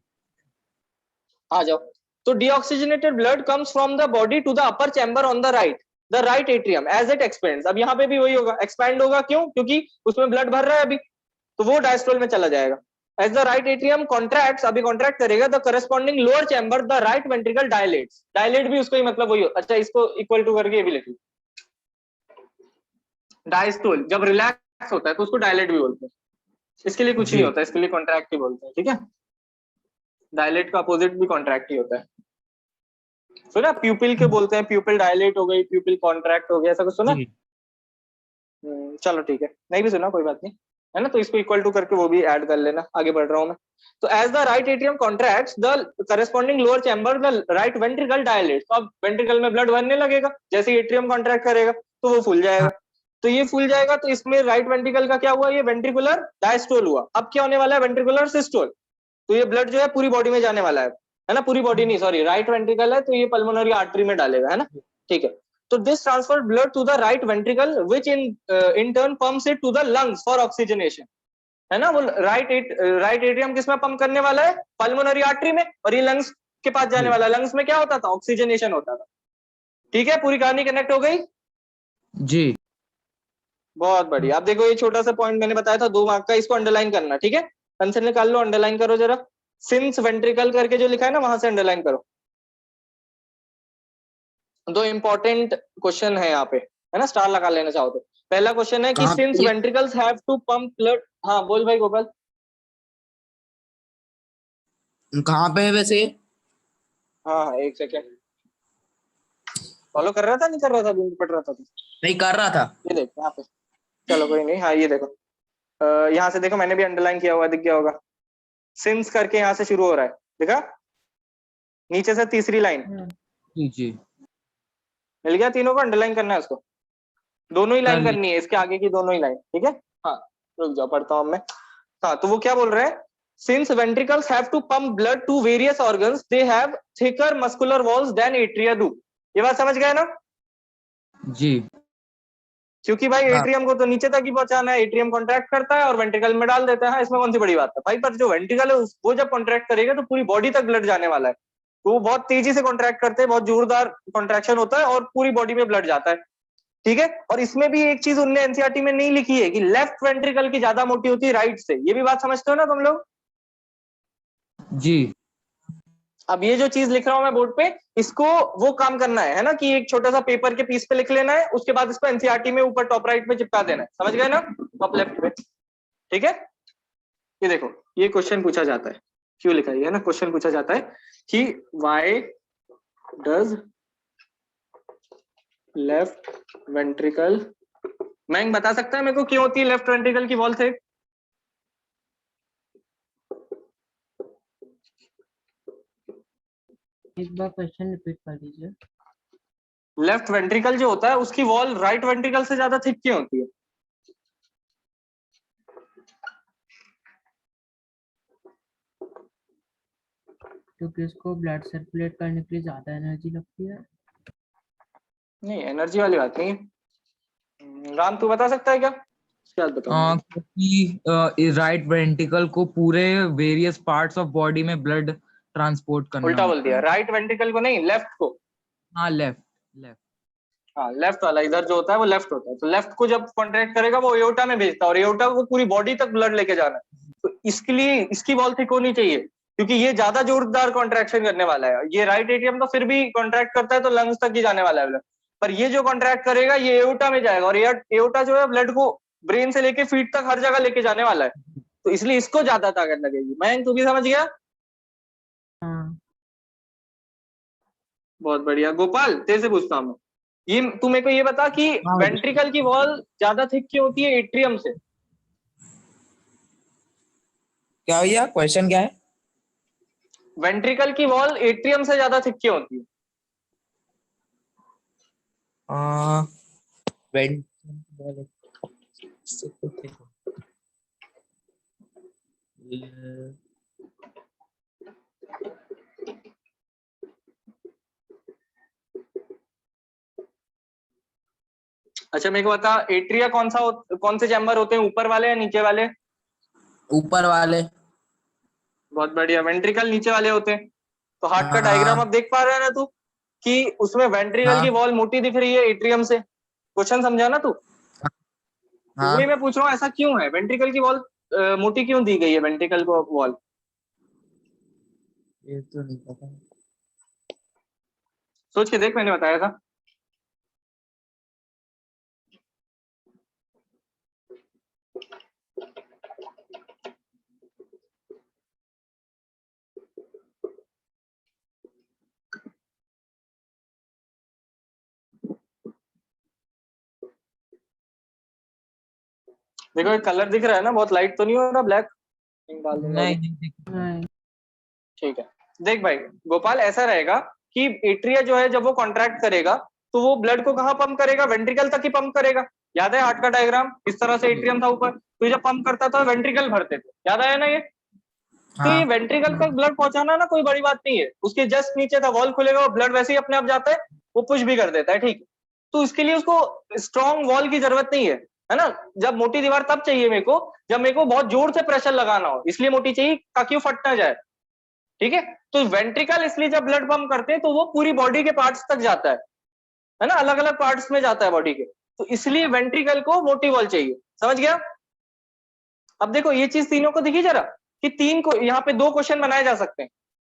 आ जाओ। तो deoxygenated blood comes from the body to the upper chamber on the right atrium as it expands. अब यहाँ पे भी वही होगा, एक्सपैंड होगा, क्यों, क्योंकि उसमें ब्लड भर रहा है अभी, तो वो डायस्टोल में चला जाएगा। As the right atrium contracts, अभी कॉन्ट्रैक्ट करेगा, the corresponding lower chamber the right ventricle dilates. Dilate भी उसको ही मतलब वही हो, अच्छा इसको इक्वल टू करके ये भी लिख लो, डायस्टोल जब रिलैक्स होता है तो उसको डायलेट भी बोलते हैं, इसके लिए कुछ जी नहीं होता, इसके लिए कॉन्ट्रैक्ट ही बोलते हैं, ठीक है। डायलेट का अपोजिट भी कॉन्ट्रैक्ट ही होता है। सुना प्यूपिल के बोलते हैं, प्यूपिल डायलेट हो गई, प्यूपिल कॉन्ट्रैक्ट हो गया, ऐसा कुछ सुना? जी चलो ठीक है, नहीं भी सुना कोई बात नहीं, है ना, तो इसको इक्वल टू करके वो भी ऐड कर लेना, आगे बढ़ रहा हूं मैं। तो as the right atrium contracts the corresponding lower chamber the right ventricle dilates. तो अब वेंट्रिकल में ब्लड भरने लगेगा, जैसे एट्रियम कॉन्ट्रैक्ट करेगा तो वो फूल जाएगा, तो ये फूल जाएगा, तो इसमें राइट वेंट्रिकल का क्या हुआ, ये वेंट्रिकुलर डायस्टोल हुआ। अब क्या होने वाला है, वेंट्रिकुलर सिस्टोल। तो ये ब्लड जो है पूरी बॉडी में जाने वाला है ना, पूरी बॉडी नहीं, सॉरी, राइट वेंट्रिकल है तो ये पल्मोनरी आर्टरी में डालेगा, है ना, ठीक है। तो this transfer blood to the right ventricle which in turn pumps it to the lungs for oxygenation, है ना। वो राइट एट्रियम किसमें पंप करने वाला है, पल्मोनरी आर्टरी में, और ये लंग्स के पास जाने वाला है। लंग्स में क्या होता था, ऑक्सीजनेशन होता था, ठीक है। पूरी कहानी कनेक्ट हो गई? जी बहुत बढ़िया। अब देखो ये छोटा सा पॉइंट मैंने बताया था 2 मार्क का, इसको अंडरलाइन करना, ठीक है। आंसर निकाल लो, अंडरलाइन करो जरा, सिंस वेंट्रिकल करके जो लिखा है ना वहां से अंडरलाइन करो। 2 इंपॉर्टेंट क्वेश्चन है यहाँ पे, है ना, स्टार लगा लेना चाहो तो। पहला क्वेश्चन है कि कहाँ पे सिंस ये? Ventricles have to pump blood. हाँ बोल भाई गोपाल। कहाँ पे है वैसे? हाँ हाँ एक सेकेंड, फॉलो कर रहा था नहीं कर रहा था, अभी पढ़ रहा था तो। नहीं कर रहा था। ये देख यहाँ पे, चलो कोई नहीं, हाँ ये देखो, यहाँ से देखो, मैंने भी अंडरलाइन किया हुआ, दिख गया होगा, सिंस करके यहाँ से शुरू हो रहा है, देखा, नीचे से तीसरी लाइन, जी जी मिल गया, तीनों को अंडरलाइन करना है उसको, दोनों ही कर लाइन ली। करनी है, इसके आगे की दोनों ही लाइन, ठीक है। हाँ रुक जाओ, पढ़ता हूँ मैं। हाँ तो वो क्या बोल रहे हैं, since ventricles have to pump blood to various organs they have thicker muscular walls than atria do. ये बात समझ गए ना? जी क्योंकि भाई हाँ एट्रियम को तो नीचे तक ही पहुंचाना है, एट्रियम कॉन्ट्रैक्ट करता है और वेंट्रिकल में डाल देता है, इसमें कौन सी बड़ी बात है भाई। पर जो वेंट्रिकल है वो जब कॉन्ट्रैक्ट करेगा तो पूरी बॉडी तक ब्लड जाने वाला है, तो वो बहुत तेजी से कॉन्ट्रैक्ट करते हैं, बहुत जोरदार कॉन्ट्रैक्शन होता है और पूरी बॉडी में ब्लड जाता है, ठीक है। और इसमें भी एक चीज उनने एनसीईआरटी में नहीं लिखी है कि लेफ्ट वेंट्रिकल की ज्यादा मोटी होती है राइट से, ये भी बात समझते हो ना तुम लोग? जी अब ये जो चीज लिख रहा हूं मैं बोर्ड पे, इसको वो काम करना है ना, कि एक छोटा सा पेपर के पीस पे लिख लेना है, उसके बाद इसको एनसीईआरटी में ऊपर टॉप राइट में चिपका देना है, समझ गए ना, टॉप लेफ्ट में, ठीक है। ये देखो ये क्वेश्चन पूछा जाता है, क्यों लिखा है ना, क्वेश्चन पूछा जाता है कि व्हाई डज लेफ्ट वेंट्रिकल, मैं बता सकता है मेरे को क्यों होती है लेफ्ट वेंट्रिकल की वॉल से? एक बार क्वेश्चन रिपीट कर दीजिए। लेफ्ट वेंट्रिकल जो होता है उसकी वॉल राइट वेंट्रिकल से ज्यादा थिक क्यों होती है? क्योंकि उसको ब्लड सर्कुलेट करने के लिए ज्यादा एनर्जी लगती है। नहीं एनर्जी वाली बात नहीं है। राम तू बता सकता है क्या? क्या बताऊं? क्योंकि राइट वेंट्रिकल को पूरे वेरियस पार्ट्स ऑफ बॉडी में ब्लड ट्रांसपोर्ट करना उल्टा बोल होता दिया, है। राइट वेंट्रिकल को नहीं, लेफ्ट को। हाँ लेफ्ट लेफ्ट हाँ लेफ्ट वाला इधर जो होता है वो लेफ्ट होता है, तो लेफ्ट को जब कॉन्ट्रैक्ट करेगा वो एओर्टा में भेजता है और एओर्टा को पूरी बॉडी तक ब्लड लेके जाना है, तो इसके लिए इसकी वॉल थिक होनी चाहिए, क्योंकि ये ज्यादा जोरदार कॉन्ट्रैक्शन करने वाला है। ये राइट एट्रियम तो फिर भी कॉन्ट्रैक्ट करता है तो लंग्स तक ही जाने वाला है ब्लड, पर ये जो कॉन्ट्रैक्ट करेगा ये एओर्टा में जाएगा, और एओर्टा जो है ब्लड को ब्रेन से लेके फीट तक हर जगह लेके जाने वाला है, तो इसलिए इसको ज्यादा ताकत लगेगी। मैं तू भी समझ गया? हाँ बहुत बढ़िया। गोपाल तेरे से पूछता हूँ मैं, ये तू मेरे को ये बता कि हाँ वेंट्रिकल की वॉल ज्यादा थिक क्यों होती है एट्रियम से? क्या भैया क्वेश्चन क्या है? वेंट्रिकल की वॉल एट्रियम से ज्यादा थिक क्यों होती है? वेंट अच्छा मेरे को बता, एट्रिया कौन से चैम्बर होते हैं, ऊपर वाले या नीचे वाले? ऊपर वाले। बहुत बढ़िया, वेंट्रिकल नीचे वाले होते हैं। तो हार्ट का हाँ। डायग्राम अब देख पा रहा है ना तू, कि उसमें वेंट्रिकल हाँ। की वॉल मोटी दिख रही है एट्रियम से। क्वेश्चन समझा ना तू? हाँ। वही मैं पूछ रहा हूँ, ऐसा क्यों है, वेंट्रिकल की वॉल मोटी क्यों दी गई है, वेंट्रिकल को वॉल? ये तो नहीं पता। सोच के देख, मैंने बताया था। देखो कलर दिख रहा है ना, बहुत लाइट तो नहीं हो रहा, ब्लैक डाल दूंगा अभी। नहीं नहीं नहीं। ठीक है, देख भाई गोपाल, ऐसा रहेगा कि एट्रिया जो है जब वो कॉन्ट्रैक्ट करेगा तो वो ब्लड को कहाँ पंप करेगा, वेंट्रिकल तक ही पंप करेगा। याद है हार्ट का डायग्राम, इस तरह से एट्रियम था ऊपर, तो जब पंप करता था वेंट्रिकल भरते थे, याद आया ना ये? तो ये हाँ। वेंट्रिकल तक ब्लड पहुंचाना ना कोई बड़ी बात नहीं है, उसके जस्ट नीचे था वॉल खुलेगा, वो ब्लड वैसे ही अपने आप जाता है, वो पुश भी कर देता है, ठीक है। तो उसके लिए उसको स्ट्रॉन्ग वॉल की जरूरत नहीं है ना। जब मोटी दीवार तब चाहिए मेरे को, जब मेरे को बहुत जोर से प्रेशर लगाना हो, इसलिए मोटी चाहिए ताकि वो फट ना जाए, ठीक है। तो वेंट्रिकल इसलिए जब ब्लड पंप करते हैं तो वो पूरी बॉडी के पार्ट्स तक जाता है ना, अलग अलग पार्ट्स में जाता है बॉडी के, तो इसलिए वेंट्रिकल को मोटी वॉल चाहिए, समझ गया? अब देखो ये चीज तीनों को दिखी जरा, कि तीन को यहाँ पे दो क्वेश्चन बनाए जा सकते हैं,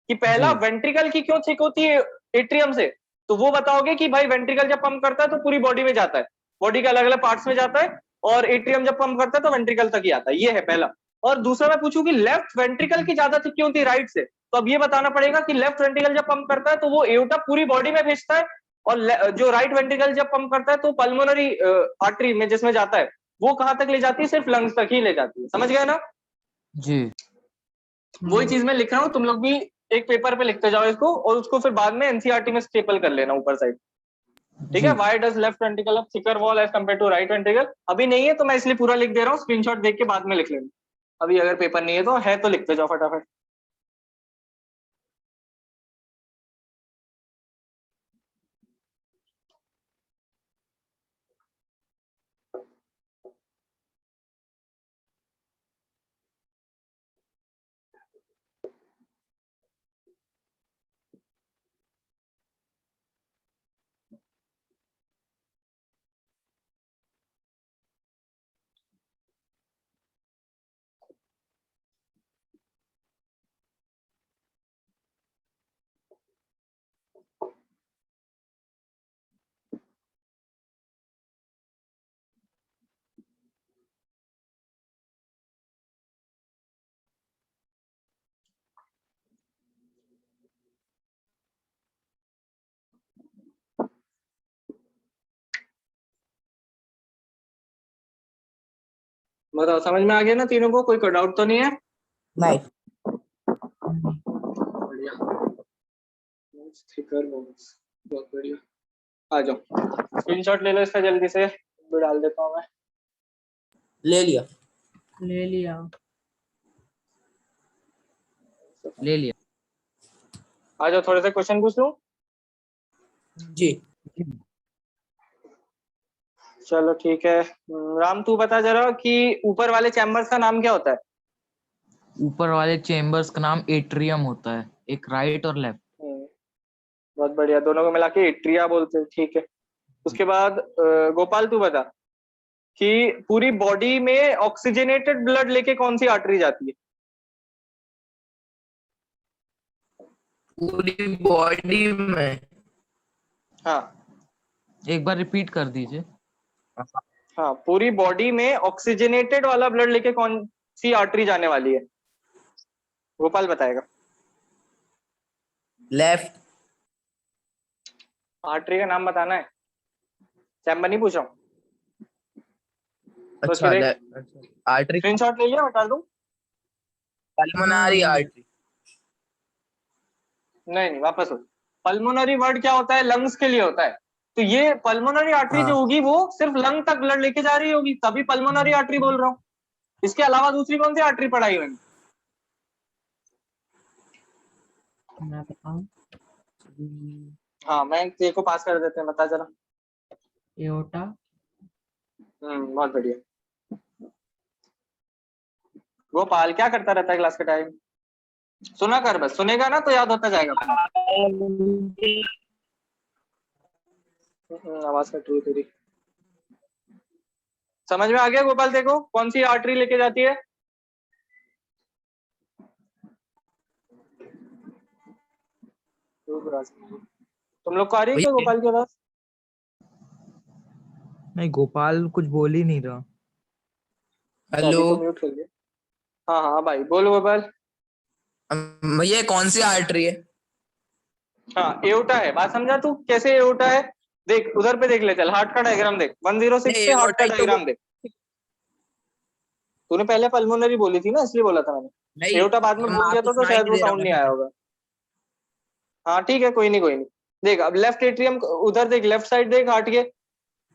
कि पहला जी। वेंट्रिकल की क्यों थिक होती है एट्रियम से, तो वो बताओगे कि भाई वेंट्रिकल जब पंप करता है तो पूरी बॉडी में जाता है, बॉडी के अलग अलग पार्ट्स में जाता है, और एट्रियम जब पंप करता है तो वेंट्रिकल तक ही आता है, ये है पहला। और दूसरा मैं पूछूं कि लेफ्ट वेंट्रिकल की ज्यादा थिक क्यों होती है राइट से, तो अब ये बताना पड़ेगा कि लेफ्ट वेंट्रिकल जब पंप करता है तो वो एओर्टा पूरी बॉडी में भेजता है, और जो राइट वेंट्रिकल जब पंप करता है तो पल्मोनरी आर्टरी में जिसमें जाता है, वो कहां तक ले जाती है, सिर्फ लंग्स तक ही ले जाती है, समझ गए ना? जी। वही चीज मैं लिख रहा हूँ, तुम लोग भी एक पेपर पे लिखते जाओ इसको, और उसको फिर बाद में एनसीईआरटी में स्टेपल कर लेना ऊपर साइड, ठीक है। जी। Why does left ventricle of thicker wall as compare to right ventricle? अभी नहीं है तो मैं इसलिए पूरा लिख दे रहा हूँ, स्क्रीनशॉट देख के बाद में लिख लेना। अभी अगर पेपर नहीं है तो लिखते जाओ फटाफट। बताओ समझ में आ गया ना तीनों को, कोई डाउट तो नहीं है? नहीं। बढ़िया, थिकर वॉल्स, बहुत बढ़िया। आ जाओ स्क्रीनशॉट ले लो इसका जल्दी से, भी डाल देता हूँ मैं। ले लिया। ले लिया। ले लिया। आ जाओ थोड़े से क्वेश्चन पूछ लूं। जी। चलो ठीक है, राम तू बता जरा कि ऊपर वाले चैम्बर्स का नाम क्या होता है? ऊपर वाले चेम्बर्स का नाम एट्रियम होता है, एक राइट और लेफ्ट। बहुत बढ़िया, दोनों को मिला के एट्रिया बोलते हैं, ठीक है। उसके बाद गोपाल तू बता कि पूरी बॉडी में ऑक्सीजनेटेड ब्लड लेके कौन सी आर्टरी जाती है? पूरी बॉडी में। हाँ एक बार रिपीट कर दीजिए। हाँ, पूरी बॉडी में ऑक्सीजनेटेड वाला ब्लड लेके कौन सी आर्टरी जाने वाली है? गोपाल बताएगा। लेफ्ट। आर्टरी का नाम बताना है, चैम्बर नहीं पूछ रहा हूँ। सोच के अच्छा, देख, आर्टरी। स्क्रीनशॉट ले लिया, बता दूं? Pulmonary artery. नहीं नहीं, वापस हो। पल्मोनरी वर्ड क्या होता है? लंग्स के लिए होता है। तो ये पल्मोनरी आर्टरी जो हाँ। होगी वो सिर्फ लंग तक ब्लड लेके जा रही होगी, तभी पल्मोनरी आर्टरी बोल रहा हूँ। इसके अलावा दूसरी कौन सी आर्टरी पढ़ाई मैंने? मैं बताऊं, हाँ, मैं तेरे को पास कर देते हैं, बता जरा। एओर्टा, बहुत बढ़िया। गोपाल क्या करता रहता है क्लास के टाइम? सुना कर, बस सुनेगा ना तो याद होता जाएगा। आवाज कट रही है तेरी। समझ में आ गया गोपाल? देखो कौन सी आर्टरी लेके जाती है? तुम लोग को आ रही है क्या भैया गोपाल की आवाज? नहीं, गोपाल कुछ बोल ही नहीं रहा। तो हेलो अभी तो म्यूट कर दिया। हाँ हाँ भाई, बोलो गोपाल। भैया, ये कौन सी आर्टरी है? हाँ, एओर्टा है। बात समझा तू? कैसे एओर्टा है? देख उधर पे देख ले, चल हार्ट का डायग्राम देख, 106 नहीं, पे हार्ट एओर्टा का ही तो डायग्राम देख। तूने पहले पल्मोनरी बोली थी ना, इसलिए बोला था मैंने। नहीं, एओर्टा बाद में बोल दिया तो सुनाई शायद नहीं वो दे रहा साउंड नहीं मुझे। आया होगा। हाँ ठीक है, कोई नहीं कोई नहीं। देख अब लेफ्ट एट्रियम उधर देख, लेफ्ट साइड देख हार्ट के।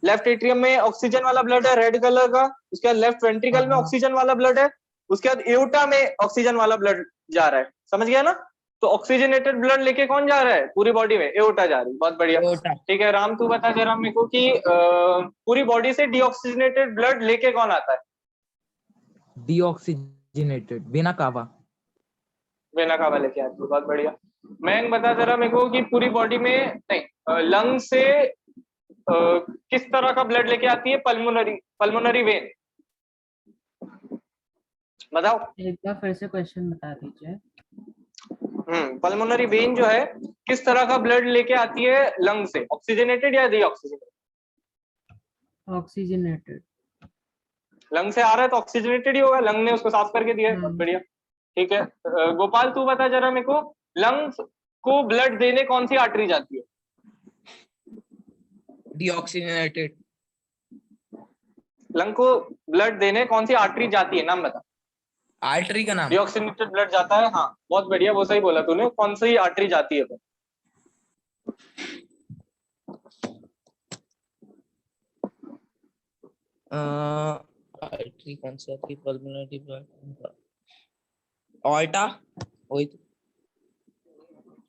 लेफ्ट एट्रियम में ऑक्सीजन वाला ब्लड है रेड कलर का। उसके बाद लेफ्ट वेंट्रिकल में हाँ। ऑक्सीजन वाला ब्लड है। उसके बाद एओर्टा में ऑक्सीजन वाला ब्लड जा रहा है, समझ गया ना? तो ऑक्सीजनेटेड ब्लड लेके कौन जा रहा है पूरी बॉडी में? एओर्टा जा रही है। बहुत बढ़िया। एओर्टा। ठीक है राम, तू बता जरा मेरे को कि पूरी बॉडी से डीऑक्सीजनेटेड ब्लड लेके कौन आता है? Deoxygenated vena cava. Vena cava लेके आती है। बहुत बढ़िया। मैं बता जरा मेरे को कि पूरी बॉडी में नहीं, लंग से किस तरह का ब्लड लेके आती है? Pulmonary, pulmonary vein. बताओ। एक बार फिर से क्वेश्चन बता दीजिए। पल्मोनरी वेन जो है किस तरह का ब्लड लेके आती है लंग से? ऑक्सीजनेटेड या डीऑक्सीजनेटेड? ऑक्सीजनेटेड। लंग से आ रहा है तो ऑक्सीजनेटेड ही होगा, लंग ने उसको साफ करके दिया है। बहुत बढ़िया। ठीक है गोपाल तू बता जरा मेरे को, लंग्स को ब्लड देने कौन सी आर्टरी जाती है? डीऑक्सीजनेटेड। लंग को ब्लड देने कौन सी आर्टरी जाती है? नाम बता। आर्टरी का नाम? डीऑक्सीजनेटेड ब्लड जाता है, हाँ बहुत बढ़िया, वो सही बोला तूने। कौन सी आर्टरी जाती है तो? आर्टरी कौन सी आती है? पल्मोनरी ब्लड, ऑल्टा, वही तो।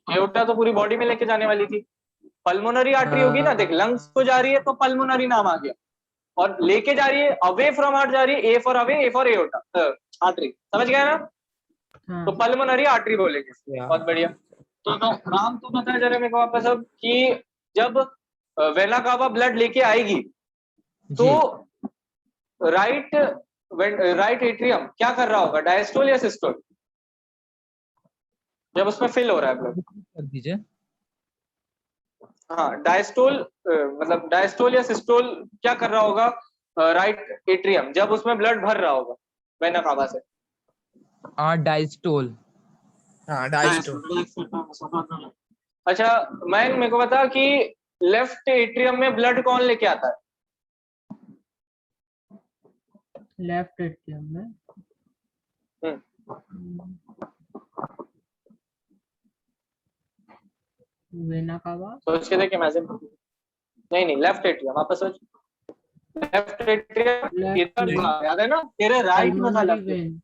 एओर्टा तो पूरी बॉडी में लेके जाने वाली थी। पल्मोनरी आर्टरी होगी ना, देख लंग्स को जा रही है तो पल्मोनरी नाम आ गया, और लेके जा रही है अवे फ्रॉम हार्ट जा रही है, A for away, A for aorta artery, समझ गया ना? तो हाँ, पल्मोनरी आर्टरी बोलेंगे। बहुत बढ़िया। तो राम तू बता जरा मेरे को वापस अब कि जब वेना कावा ब्लड लेके आएगी तो जी। राइट एट्रियम क्या कर रहा होगा? डायस्टोल या सिस्टोल? जब उसमें फिल हो रहा है ब्लड। कर दीजिए। हाँ डायस्टोल, मतलब डायस्टोल या सिस्टोल क्या कर रहा होगा राइट एट्रियम जब उसमें ब्लड भर रहा होगा वेना कावा से? डायस्टोल। हाँ, डायस्टोल। अच्छा मैं मेरे को बता कि लेफ्ट एट्रियम में ब्लड कौन लेके आता है? लेफ्ट एट्रियम में वेना कावा। सोच के देख, इमेजिन। नहीं नहीं, लेफ्ट एट्रियम, वापस सोच। लेफ्ट एट्रियम इधर लेफ्ट था, याद है ना? तेरे राइट में था pulmonary left. When.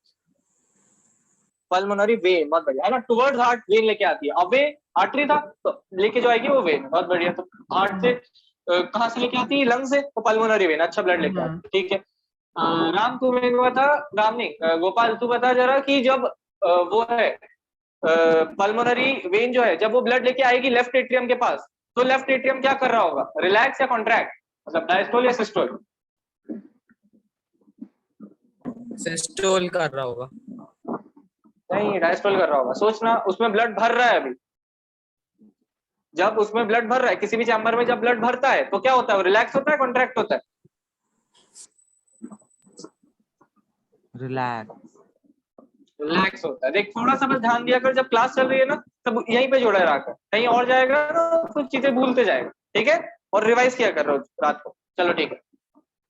Pulmonary vein, बहुत बढ़िया है ना, टुवर्ड्स हार्ट वेन लेके आती है। अब वे आर्टरी था तो लेके जो आएगी वो वेन। बहुत बढ़िया। तो हार्ट से कहाँ से लेके आती है? लंग से, तो पल्मोनरी वेन अच्छा ब्लड लेके आती है। ठीक है राम तू मेरे को बता, राम नहीं गोपाल तू बता जरा कि जब वो है पल्मोनरी वेन जो है जब वो ब्लड लेके आएगी लेफ्ट एट्रियम के पास, तो लेफ्ट एट्रियम क्या कर रहा होगा? रिलैक्स या कॉन्ट्रैक्ट? मतलब डायस्टोल या सिस्टोल? सिस्टोल कर रहा होगा। नहीं, डायस्टोल कर रहा होगा। सोचना, उसमें ब्लड भर रहा है अभी। जब उसमें ब्लड भर रहा है किसी भी चैम्बर में, जब ब्लड भरता है तो क्या होता है? वो रिलैक्स होता है, कॉन्ट्रैक्ट होता है? रिलैक्स। रिलैक्स होता है। देख थोड़ा सा बस ध्यान दिया कर, जब क्लास चल रही है ना तब यहीं पे जोड़ा रहा कर, कहीं और जाएगा ना कुछ चीजें भूलते जाएगा। ठीक है, और रिवाइज किया कर रोज रात को। चलो ठीक है।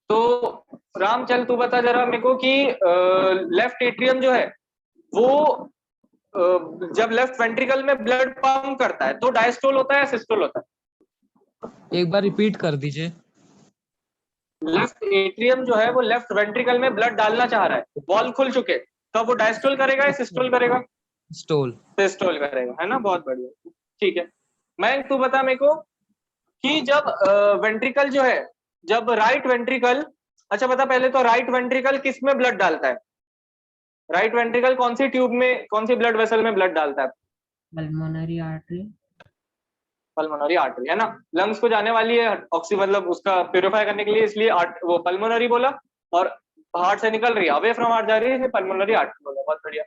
तो राम चल तू बता जरा मेरे को कि लेफ्ट एट्रियम जो है वो जब लेफ्ट वेंट्रिकल में ब्लड पंप करता है तो डायस्टोल होता है या सिस्टोल होता है? एक बार रिपीट कर दीजिए। लेफ्ट एट्रियम जो है वो लेफ्ट वेंट्रिकल में ब्लड डालना चाह रहा है, वॉल खुल चुके, तो वो डायस्टोल करेगा या सिस्टोल करेगा? स्टोल। सिस्टोल करेगा, है ना, बहुत बढ़िया। ठीक है, मैं तू बता मेरे को कि जब वेंट्रिकल जो है, जब राइट वेंट्रिकल, अच्छा बता पहले तो राइट वेंट्रिकल किस में ब्लड डालता है? राइट वेंट्रिकल कौन सी ट्यूब में, कौन सी ब्लड वेसल में ब्लड डालता है? Pulmonary artery. पल्मोनरी आर्टरी, है ना, लंग्स को जाने वाली है ऑक्सी, मतलब उसका प्यूरिफाई करने के लिए, इसलिए वो पल्मोनरी बोला, और हार्ट से निकल रही है, अवे फ्रॉम हार्ट जा रही है, पल्मोनरी आर्टरी बोला, बहुत बढ़िया।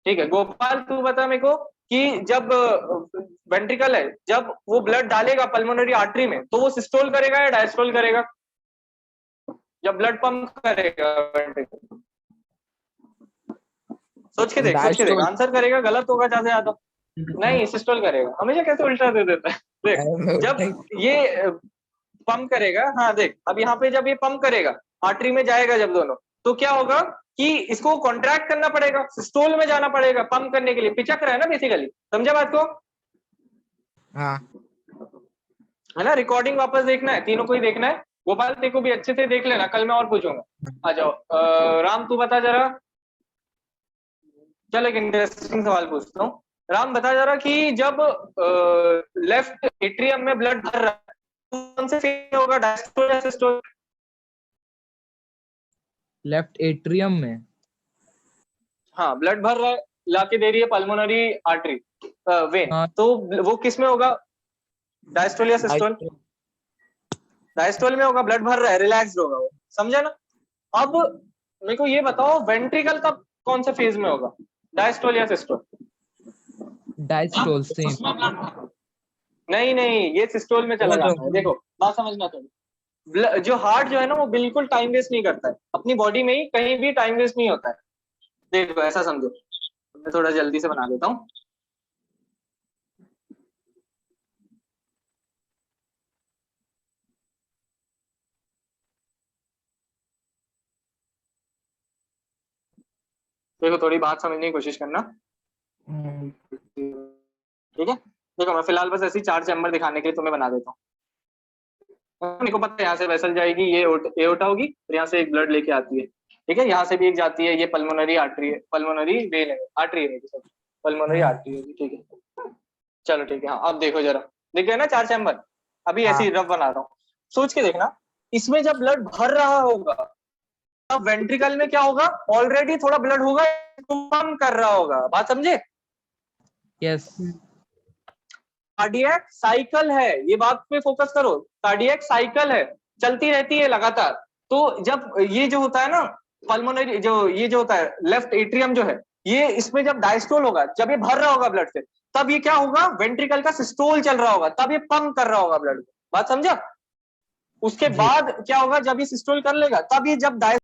ठीक है गोपाल, तू बता मेरे को कि जब वेंट्रिकल है, जब वो ब्लड डालेगा पल्मोनरी आर्टरी में, तो वो सिस्टोल करेगा या डायस्टोल करेगा? जब ब्लड पंप करेगा वेंट्रिकल, सोच के देख, सोच के देख, डायस्टोल। आंसर करेगा, गलत होगा ज्यादा ज्यादा। नहीं, सिस्टोल करेगा, हमेशा कैसे उल्टा दे देता है। देख जब ये पंप करेगा, हाँ देख अब यहाँ पे जब ये पंप करेगा आर्टरी में जाएगा जब दोनों, तो क्या होगा कि इसको कॉन्ट्रैक्ट करना पड़ेगा, सिस्टोल में जाना पड़ेगा पंप करने के लिए, पिचक रहा है ना बेसिकली, समझा बात को? हाँ है ना, रिकॉर्डिंग वापस देखना है, तीनों को ही देखना है। गोपाल तेरे को भी अच्छे से देख लेना, कल मैं और पूछूंगा। आ जाओ राम, तू बता जरा, चल एक इंटरेस्टिंग सवाल पूछता हूँ। राम बता जरा कि जब लेफ्ट एट्रियम में ब्लड भर रहा है, कौन से फेज में होगा, डायस्टोल या सिस्टोल? लेफ्ट एट्रियम में। हाँ, ब्लड भर रहा है, लाके दे रही है पल्मोनरी आर्टरी वेन, हाँ। तो वो किस में होगा, डायस्टोल या सिस्टोल? डायस्टोल में होगा, ब्लड भर रहा है, रिलैक्स्ड होगा वो, समझा ना? अब मेरे को ये बताओ वेंट्रिकल तब कौन से फेज में होगा, डायस्टोल या सिस्टोल? Diastole same. नहीं नहीं, ये सिस्टोल में चला जाता है। देखो बात समझना चाहिए, जो हार्ट जो है ना वो बिल्कुल टाइम वेस्ट नहीं करता है, अपनी बॉडी में ही कहीं भी टाइम वेस्ट नहीं होता है। देखो ऐसा समझो, मैं थोड़ा जल्दी से बना देता हूँ। देखो थोड़ी बात समझने की कोशिश करना, ठीक है? देखो मैं फिलहाल बस ऐसी 4 चैम्बर दिखाने के लिए तुम्हें बना देता हूँ। मेरे को पता है यहाँ से वेसल जाएगी, ये एओर्टा होगी, और यहाँ से एक ब्लड लेके आती है, ठीक है, यहाँ से भी एक जाती है, ये पल्मोनरी आर्टरी है, पल्मोनरी वेन है, आर्टरी है सब, पल्मोनरी आर्टरी होगी, ठीक है। चलो ठीक है, हाँ अब देखो जरा, दिख गया ना 4 चैम्बर? अभी ऐसे ही रफ बना रहा हूँ, सोच के देखना, इसमें जब ब्लड भर रहा होगा तब वेंट्रिकल में क्या होगा, ऑलरेडी थोड़ा ब्लड होगा, पंप कर रहा होगा, बात समझे? यस। कार्डियक साइकिल है, ये बात पे फोकस करो, कार्डियक साइकिल है, चलती रहती है लगातार। तो जब ये जो होता है ना पल्मोनरी, जो ये जो होता है लेफ्ट एट्रियम जो है, ये इसमें जब डायस्टोल होगा, जब ये भर रहा होगा ब्लड से, तब ये क्या होगा, वेंट्रिकल का सिस्टोल चल रहा होगा, तब ये पंप कर रहा होगा ब्लड, बात समझा? उसके बाद क्या होगा, जब ये सिस्टोल कर लेगा, तब ये जब